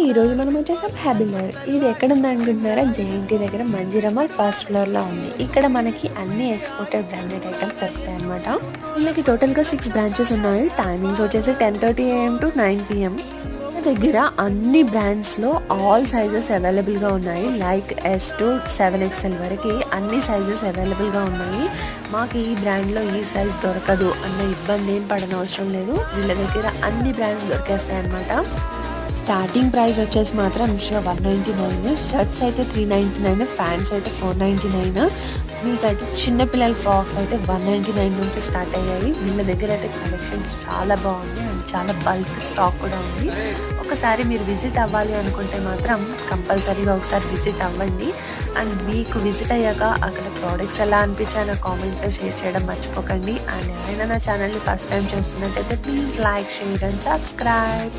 ఈరోజు మనం వచ్చేసాం హ్యాబిలర్. ఇది ఎక్కడ ఉంది అనుకుంటున్నారా? జేఎన్టీ దగ్గర మంజిరమల్ ఫస్ట్ ఫ్లోర్లో ఉంది. ఇక్కడ మనకి అన్ని ఎక్స్పోర్టెడ్ బ్రాండెడ్ ఐటమ్స్ దొరుకుతాయి అనమాట. వీళ్ళకి టోటల్గా 6 బ్రాంచెస్ ఉన్నాయి. టైమింగ్స్ వచ్చేసి 10:30 AM to 9 PM. దగ్గర అన్ని బ్రాండ్స్లో ఆల్ సైజెస్ అవైలబుల్గా ఉన్నాయి. లైక్ S to 7XL వరకు అన్ని సైజెస్ అవైలబుల్గా ఉన్నాయి. మాకు ఈ బ్రాండ్లో ఈ సైజ్ దొరకదు అన్న ఇబ్బంది ఏం పడనవసరం లేదు. వీళ్ళ దగ్గర అన్ని బ్రాండ్స్ దొరికేస్తాయి అనమాట. స్టార్టింగ్ ప్రైస్ వచ్చేసి మాత్రం 199, షర్ట్స్ అయితే 399, ఫ్యాన్స్ అయితే 499, మీకైతే చిన్నపిల్లల ఫ్రాక్స్ అయితే 199 నుంచి స్టార్ట్ అయ్యాయి. వీళ్ళ దగ్గర అయితే కలెక్షన్స్ చాలా బాగుంది అండ్ చాలా బల్క్ స్టాక్ కూడా ఉంది. ఒకసారి మీరు విజిట్ అవ్వాలి అనుకుంటే మాత్రం కంపల్సరీగా ఒకసారి విజిట్ అవ్వండి. అండ్ మీకు విజిట్ అయ్యాక అక్కడ ప్రోడక్ట్స్ ఎలా అనిపించాయో నా కామెంట్లో షేర్ చేయడం మర్చిపోకండి. అండ్ ఎవరైనా నా ఛానల్ని ఫస్ట్ టైం చూస్తున్నట్టయితే please like, share and subscribe.